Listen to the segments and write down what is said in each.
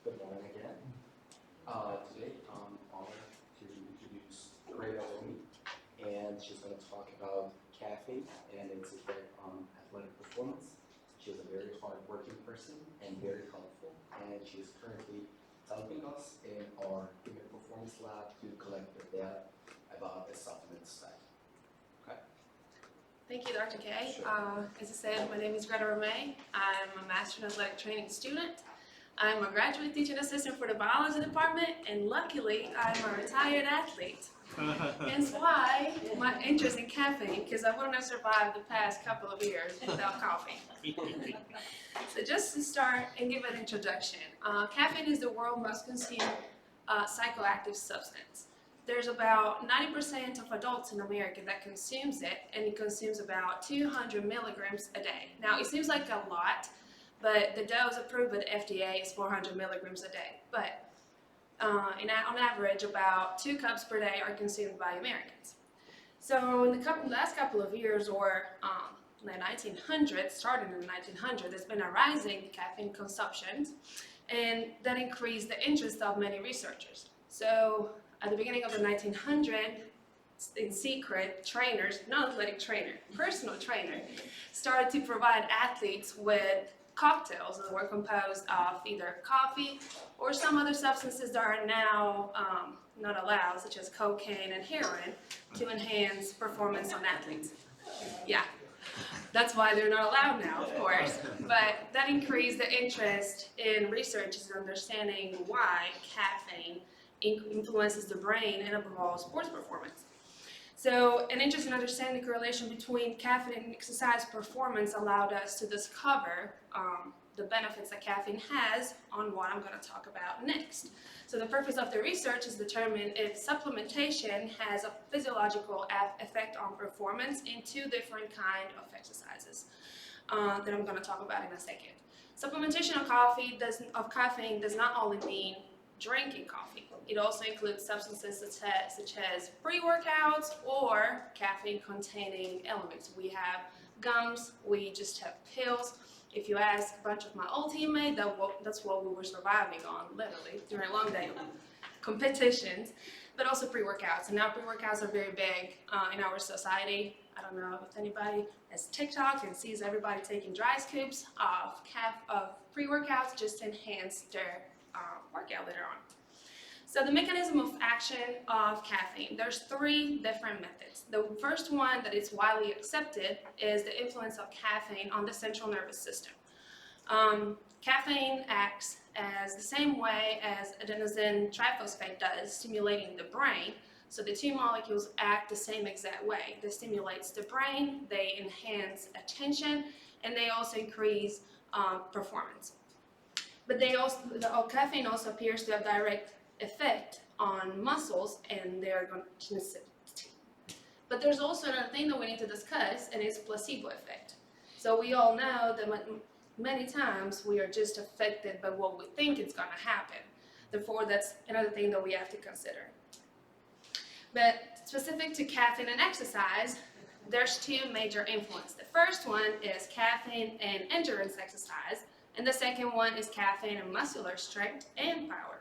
Good morning again. Today I'm honored to introduce Greta Romei, and she's going to talk about caffeine and its effect on athletic performance. She's a very hardworking person and very helpful, and she's currently helping us in our human performance lab to collect the data about the supplement study. Okay? Thank you, Dr. K. Sure. As I said, my name is Greta Romei. I'm a Master in Athletic Training student. I'm a graduate teaching assistant for the biology department, and luckily, I'm a retired athlete. Hence why my interest in caffeine, because I wouldn't have survived the past couple of years without coffee. So just to start and give an introduction, caffeine is the world's most consumed psychoactive substance. There's about 90% of adults in America that consumes it, and it consumes about 200 milligrams a day. Now, it seems like a lot, but the dose approved by the FDA is 400 milligrams a day. But on average, about 2 cups per day are consumed by Americans. So in the last couple of years, or the 1900s, starting in the 1900s, there's been a rising caffeine consumption, and that increased the interest of many researchers. So at the beginning of the 1900s, in secret, trainers, not athletic trainer, personal trainer, started to provide athletes with cocktails that were composed of either coffee or some other substances that are now not allowed, such as cocaine and heroin, to enhance performance on athletes. Yeah, that's why they're not allowed now, of course. But that increased the interest in researchers and understanding why caffeine influences the brain and above all sports performance. So an interest in understanding the correlation between caffeine and exercise performance allowed us to discover the benefits that caffeine has on what I'm going to talk about next. So the purpose of the research is to determine if supplementation has a physiological effect on performance in 2 different kinds of exercises that I'm going to talk about in a second. Supplementation of caffeine does not only mean drinking coffee. It also includes substances such as pre-workouts or caffeine-containing elements. We have gums, we just have pills. If you ask a bunch of my old teammates, that's what we were surviving on, literally, during long day competitions, but also pre-workouts. And now pre-workouts are very big in our society. I don't know if anybody has TikTok and sees everybody taking dry scoops of pre-workouts just to enhance their workout later on. So the mechanism of action of caffeine, there's 3 different methods. The first one that is widely accepted is the influence of caffeine on the central nervous system. Caffeine acts as the same way as adenosine triphosphate does, stimulating the brain. So the 2 molecules act the same exact way. They stimulate the brain, they enhance attention, and they also increase performance. But caffeine also appears to have direct effect on muscles and their tonicity. But there's also another thing that we need to discuss, and it's placebo effect. So we all know that many times we are just affected by what we think is going to happen. Therefore, that's another thing that we have to consider. But specific to caffeine and exercise, there's 2 major influences. The first one is caffeine and endurance exercise, and the second one is caffeine and muscular strength and power.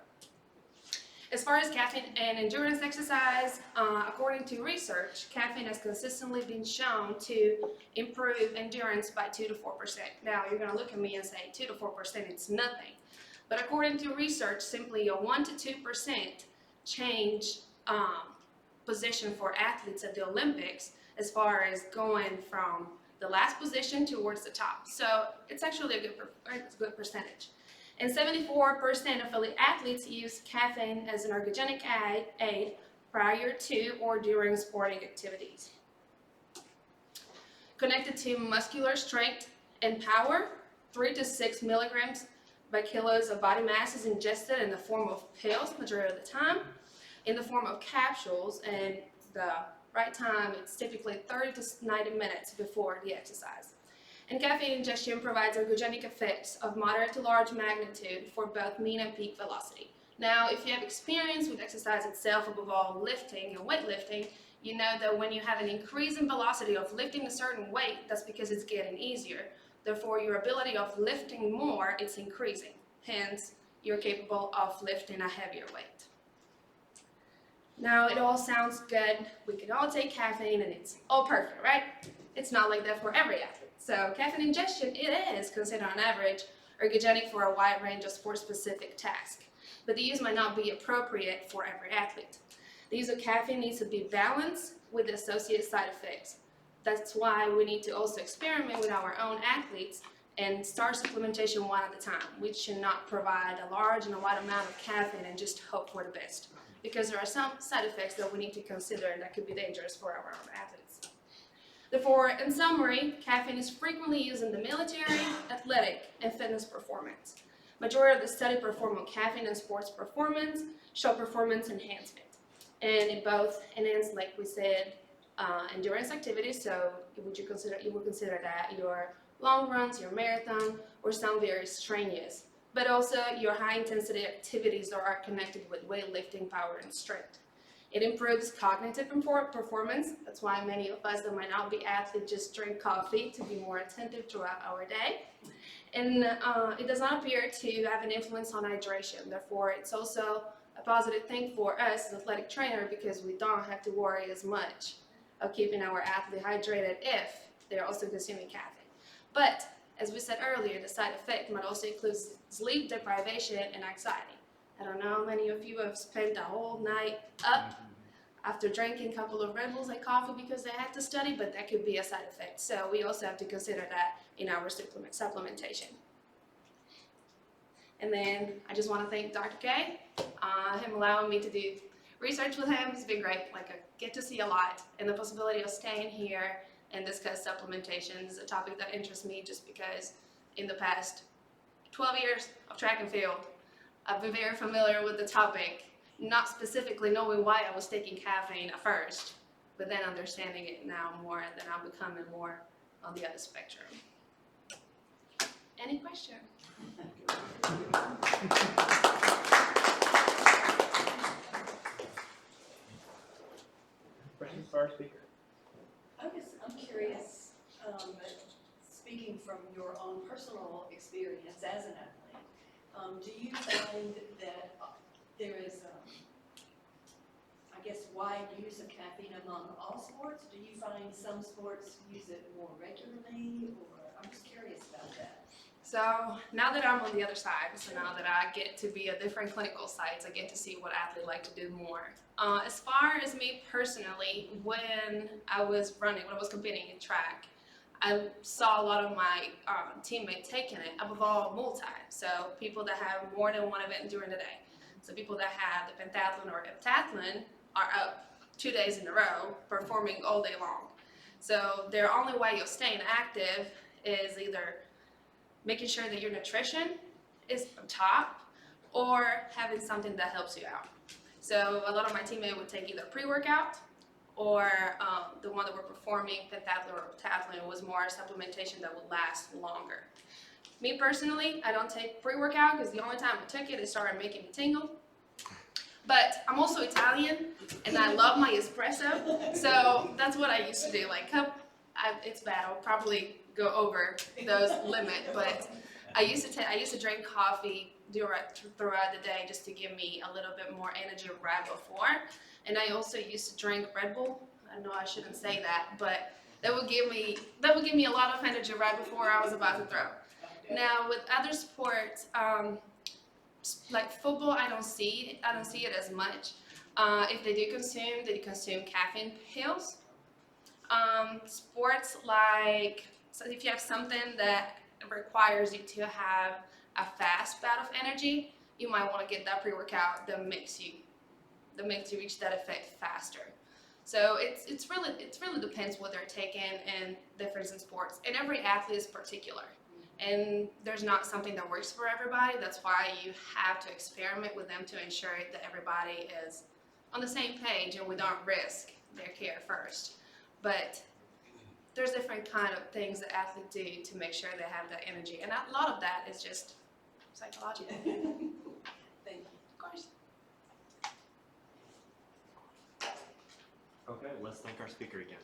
As far as caffeine and endurance exercise, according to research, caffeine has consistently been shown to improve endurance by 2 to 4%. Now, you're going to look at me and say 2 to 4%, it's nothing. But according to research, simply a 1 to 2% change position for athletes at the Olympics as far as going from the last position towards the top. So it's actually a good percentage. And 74% of elite athletes use caffeine as an ergogenic aid prior to or during sporting activities. Connected to muscular strength and power, 3 to 6 milligrams by kilos of body mass is ingested in the form of pills, majority of the time, in the form of capsules, and the right time, it's typically 30 to 90 minutes before the exercise. And caffeine ingestion provides ergogenic effects of moderate to large magnitude for both mean and peak velocity. Now, if you have experience with exercise itself, above all lifting and weightlifting, you know that when you have an increase in velocity of lifting a certain weight, that's because it's getting easier. Therefore, your ability of lifting more, it's increasing. Hence, you're capable of lifting a heavier weight. Now, it all sounds good. We can all take caffeine and it's all perfect, right? It's not like that for every athlete. So caffeine ingestion, it is considered on average ergogenic for a wide range of sport-specific tasks, but the use might not be appropriate for every athlete. The use of caffeine needs to be balanced with the associated side effects. That's why we need to also experiment with our own athletes and start supplementation one at a time. We should not provide a large and a wide amount of caffeine and just hope for the best, because there are some side effects that we need to consider that could be dangerous for our own athletes. Therefore, in summary, caffeine is frequently used in the military, athletic, and fitness performance. Majority of the study performed on caffeine and sports performance show performance enhancement. And it both enhance, like we said, endurance activities, so you would consider that your long runs, your marathon, or some very strenuous, but also your high intensity activities that are connected with weightlifting, power, and strength. It improves cognitive performance. That's why many of us that might not be athletes just drink coffee to be more attentive throughout our day. And it does not appear to have an influence on hydration. Therefore, it's also a positive thing for us as athletic trainer, because we don't have to worry as much of keeping our athlete hydrated if they're also consuming caffeine. But as we said earlier, the side effect might also include sleep deprivation and anxiety. I don't know how many of you have spent a whole night up after drinking a couple of Red Bulls and coffee because they had to study, but that could be a side effect. So we also have to consider that in our supplementation. And then I just want to thank Dr. K, him allowing me to do research with him. It's been great. Like, I get to see a lot, and the possibility of staying here and discuss supplementation is a topic that interests me, just because in the past 12 years of track and field, I've been very familiar with the topic, not specifically knowing why I was taking caffeine at first, but then understanding it now more, and then I'm becoming more on the other spectrum. Any questions? Questions for our speaker? I'm curious, speaking from your own personal experience as an athlete, do you find that there is, I guess, wide use of caffeine among all sports? Do you find some sports use it more regularly, or I'm just curious about that? So now that I'm on the other side, so now that I get to be at different clinical sites, I get to see what athletes like to do more. As far as me personally, when I was competing in track, I saw a lot of my teammates taking it, above all multi. So people that have more than one event during the day. So people that have the pentathlon or heptathlon are up 2 days in a row, performing all day long. So their only way of staying active is either making sure that your nutrition is on top, or having something that helps you out. So a lot of my teammates would take either pre-workout, or the one that were performing pentathlon or heptathlon was more supplementation that would last longer. Me personally, I don't take pre-workout because the only time I took it, it started making me tingle. But I'm also Italian, and I love my espresso, so that's what I used to do. Like, it's bad. I'll probably go over those limits, but I used to drink coffee throughout the day just to give me a little bit more energy right before. And I also used to drink Red Bull. I know I shouldn't say that, but that would give me a lot of energy right before I was about to throw. Now with other sports, like football, I don't see it as much. If they consume caffeine pills. Sports like, so if you have something that requires you to have a fast bout of energy, you might want to get that pre-workout that makes you reach that effect faster. So it's really depends what they're taking and difference in sports. And every athlete is particular. And there's not something that works for everybody. That's why you have to experiment with them to ensure that everybody is on the same page and we don't risk their care first. But there's different kind of things that athletes do to make sure they have that energy. And a lot of that is just psychological. Thank you. Of course. Okay, let's thank our speaker again.